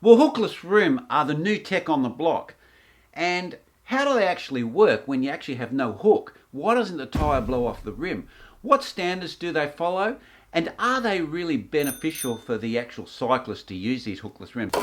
Well, hookless rim are the new tech on the block. And how do they actually work when you actually have no hook? Why doesn't the tyre blow off the rim? What standards do they follow? And are they really beneficial for the actual cyclist to use these hookless rims?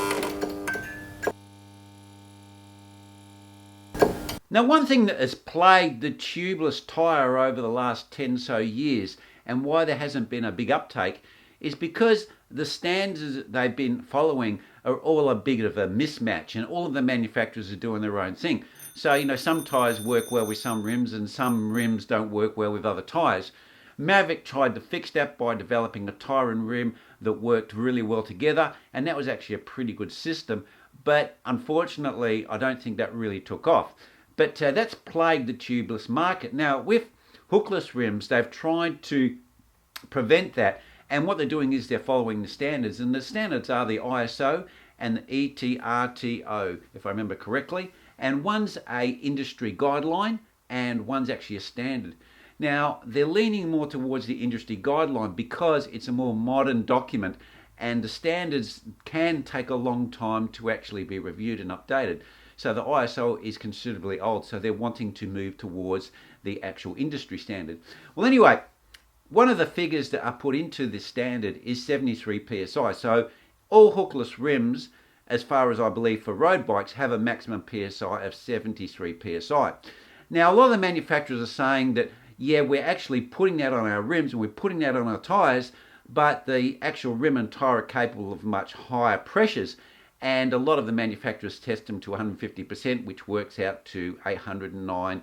Now, one thing that has plagued the tubeless tyre over the last 10 so years, and why there hasn't been a big uptake, is because the standards that they've been following are all a bit of a mismatch, and all of the manufacturers are doing their own thing. So, some tyres work well with some rims and some rims don't work well with other tyres. Mavic tried to fix that by developing a tyre and rim that worked really well together, and that was actually a pretty good system. But unfortunately, I don't think that really took off. But that's plagued the tubeless market. Now, with hookless rims, they've tried to prevent that. And what they're doing is they're following the standards. And the standards are the ISO and the ETRTO, if I remember correctly. And one's a industry guideline and one's actually a standard. Now, they're leaning more towards the industry guideline because it's a more modern document, and the standards can take a long time to actually be reviewed and updated. So the ISO is considerably old, so they're wanting to move towards the actual industry standard. Well, anyway, one of the figures that are put into this standard is 73 psi. So all hookless rims, as far as I believe for road bikes, have a maximum psi of 73 psi. Now, a lot of the manufacturers are saying that, yeah, we're actually putting that on our rims and we're putting that on our tyres, but the actual rim and tyre are capable of much higher pressures. And a lot of the manufacturers test them to 150%, which works out to 809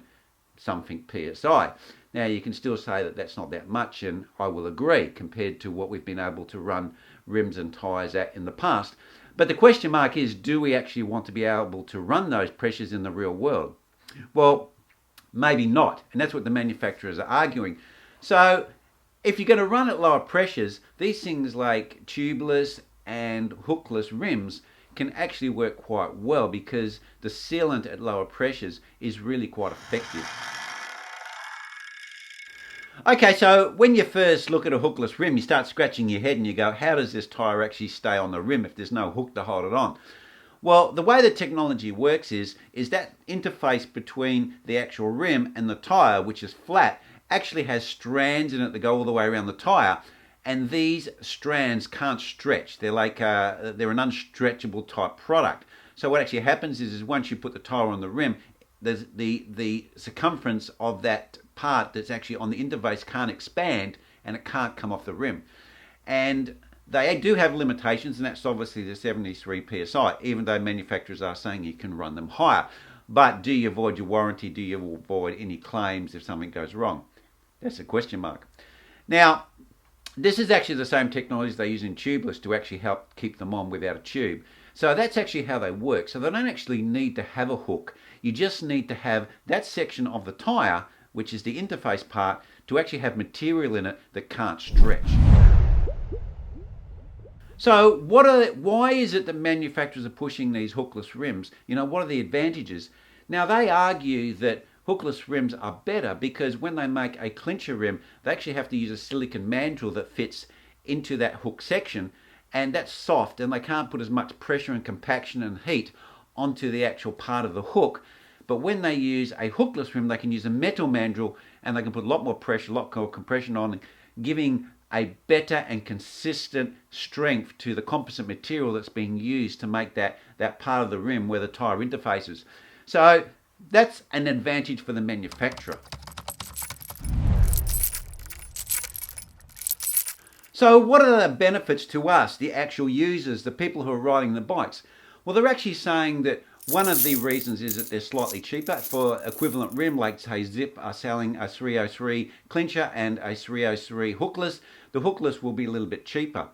something psi. Now, you can still say that that's not that much, and I will agree compared to what we've been able to run rims and tyres at in the past. But the question mark is, do we actually want to be able to run those pressures in the real world? Well, maybe not, and that's what the manufacturers are arguing. So if you're going to run at lower pressures, these things like tubeless and hookless rims can actually work quite well because the sealant at lower pressures is really quite effective. Okay, so when you first look at a hookless rim, you start scratching your head and you go, how does this tyre actually stay on the rim if there's no hook to hold it on? Well, the way the technology works is that interface between the actual rim and the tyre, which is flat, actually has strands in it that go all the way around the tyre, and these strands can't stretch. They're like they're an unstretchable type product. So what actually happens is once you put the tyre on the rim, the circumference of that part that's actually on the interface can't expand and it can't come off the rim. And they do have limitations, and that's obviously the 73 psi, even though manufacturers are saying you can run them higher. But do you avoid your warranty? Do you avoid any claims if something goes wrong? That's a question mark. Now, this is actually the same technology they use in tubeless to actually help keep them on without a tube. So that's actually how they work. So they don't actually need to have a hook. You just need to have that section of the tyre, which is the interface part, to actually have material in it that can't stretch. So why is it that manufacturers are pushing these hookless rims? What are the advantages? Now, they argue that hookless rims are better because when they make a clincher rim, they actually have to use a silicon mandrel that fits into that hook section, and that's soft, and they can't put as much pressure and compaction and heat onto the actual part of the hook. But when they use a hookless rim, they can use a metal mandrel, and they can put a lot more pressure, a lot more compression on, giving a better and consistent strength to the composite material that's being used to make that part of the rim where the tyre interfaces. So that's an advantage for the manufacturer. So what are the benefits to us, the actual users, the people who are riding the bikes? Well, they're actually saying that one of the reasons is that they're slightly cheaper. For equivalent rim, like say Zip are selling a 303 clincher and a 303 hookless, the hookless will be a little bit cheaper.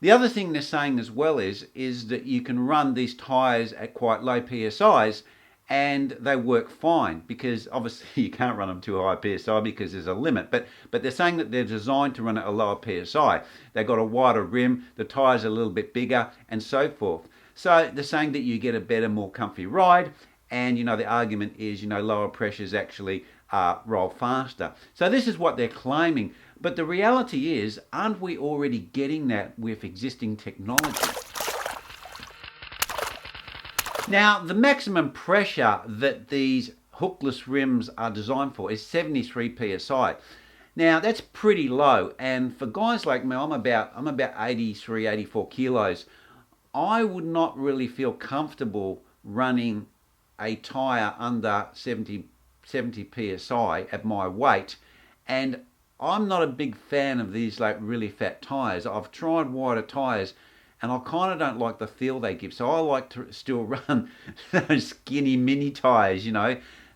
The other thing they're saying as well is that you can run these tyres at quite low PSIs and they work fine, because obviously you can't run them too high PSI because there's a limit, but they're saying that they're designed to run at a lower PSI. They've got a wider rim, the tyres are a little bit bigger, and so forth. So they're saying that you get a better, more comfy ride, and the argument is lower pressures actually roll faster. So this is what they're claiming, but the reality is, aren't we already getting that with existing technology? Now, the maximum pressure that these hookless rims are designed for is 73 psi. Now, that's pretty low, and for guys like me, I'm about 83, 84 kilos. I would not really feel comfortable running a tyre under 70 psi at my weight, and I'm not a big fan of these like really fat tyres. I've tried wider tyres, and I kind of don't like the feel they give. So I like to still run those skinny mini tyres,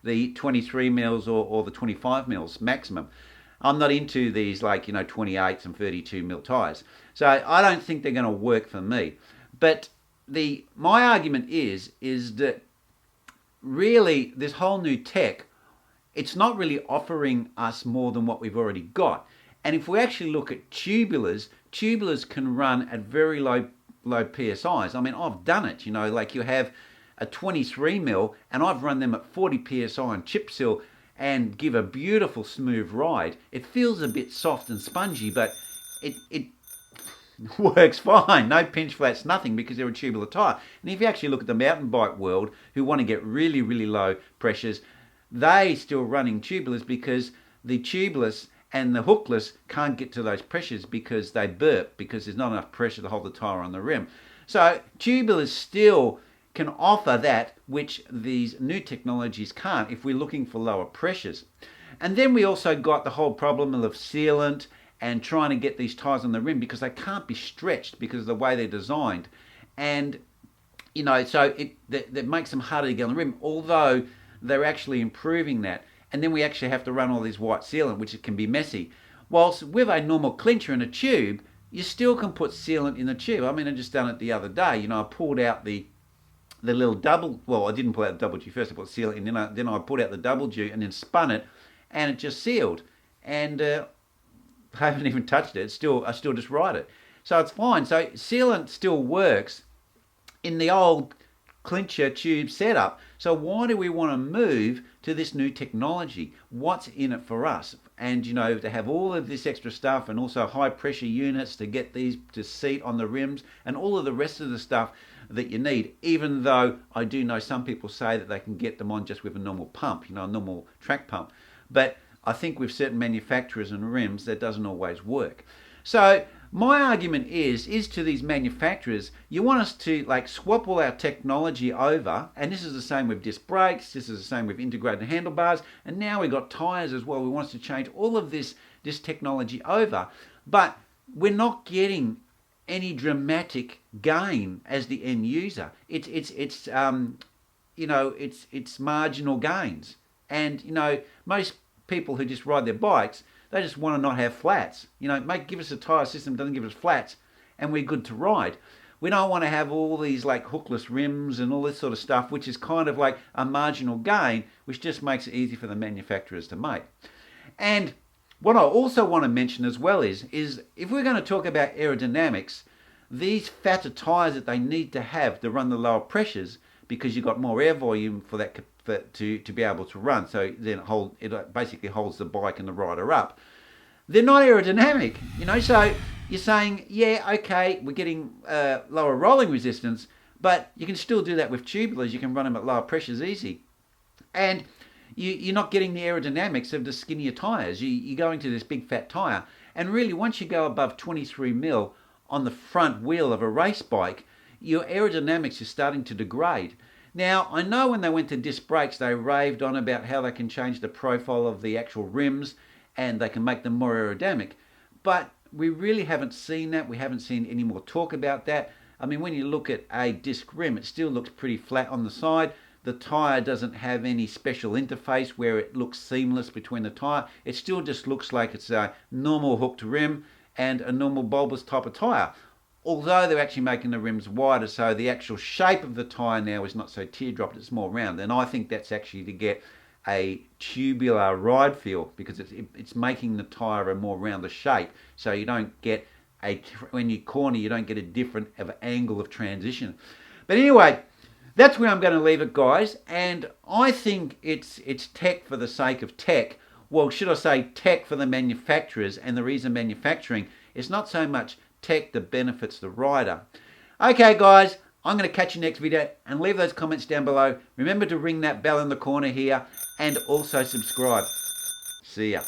the 23 mils or the 25 mils maximum. I'm not into these like 28s and 32 mil tyres. So I don't think they're going to work for me. But my argument is that really this whole new tech, it's not really offering us more than what we've already got. And if we actually look at tubulars can run at very low PSIs. I mean, I've done it, like you have a 23 mil and I've run them at 40 PSI on chip seal and give a beautiful smooth ride. It feels a bit soft and spongy, but it works fine. No pinch flats, nothing, because they're a tubular tyre. And if you actually look at the mountain bike world, who want to get really, really low pressures, they still running tubulars because the tubeless and the hookless can't get to those pressures because they burp, because there's not enough pressure to hold the tyre on the rim. So tubulars still can offer that which these new technologies can't if we're looking for lower pressures. And then we also got the whole problem of sealant and trying to get these tyres on the rim because they can't be stretched because of the way they're designed. And, so that makes them harder to get on the rim, although they're actually improving that. And then we actually have to run all this white sealant, which can be messy. Whilst with a normal clincher in a tube, you still can put sealant in the tube. I mean, I just done it the other day. I pulled out the little double, well, I didn't pull out the double G first, I put sealant in, then I pulled out the double G and then spun it, and it just sealed. And I haven't even touched it. I still just ride it. So it's fine. So sealant still works in the old clincher tube setup. So why do we want to move to this new technology? What's in it for us? And to have all of this extra stuff and also high pressure units to get these to seat on the rims and all of the rest of the stuff that you need, even though I do know some people say that they can get them on just with a normal pump, a normal track pump. But I think with certain manufacturers and rims, that doesn't always work. So my argument is to these manufacturers, you want us to swap all our technology over, and this is the same with disc brakes, this is the same with integrated handlebars, and now we've got tyres as well. We want us to change all of this technology over, but we're not getting any dramatic gain as the end user. It's marginal gains, and most people who just ride their bikes, they just want to not have flats. Give us a tyre system that doesn't give us flats, and we're good to ride. We don't want to have all these hookless rims and all this sort of stuff, which is kind of like a marginal gain, which just makes it easy for the manufacturers to make. And what I also want to mention as well is if we're going to talk about aerodynamics, these fatter tyres that they need to have to run the lower pressures, because you've got more air volume for that to be able to run. So then it basically holds the bike and the rider up. They're not aerodynamic, So you're saying, yeah, okay, we're getting lower rolling resistance, but you can still do that with tubulars. You can run them at lower pressures easy, and you're not getting the aerodynamics of the skinnier tyres. You're going to this big fat tyre, and really once you go above 23 mil on the front wheel of a race bike, your aerodynamics is starting to degrade. Now, I know when they went to disc brakes, they raved on about how they can change the profile of the actual rims and they can make them more aerodynamic. But we really haven't seen that. We haven't seen any more talk about that. I mean, when you look at a disc rim, it still looks pretty flat on the side. The tyre doesn't have any special interface where it looks seamless between the tyre. It still just looks like it's a normal hooked rim and a normal bulbous type of tyre. Although they're actually making the rims wider, so the actual shape of the tyre now is not so teardropped, it's more round. And I think that's actually to get a tubular ride feel, because it's making the tyre a more rounder shape, so you don't get when you corner, you don't get a different angle of transition. But anyway, that's where I'm going to leave it, guys. And I think it's tech for the sake of tech. Well, should I say tech for the manufacturers, and the reason manufacturing is not so much tech that benefits the rider. Okay, guys, I'm going to catch you next video, and leave those comments down below. Remember to ring that bell in the corner here and also subscribe. See ya.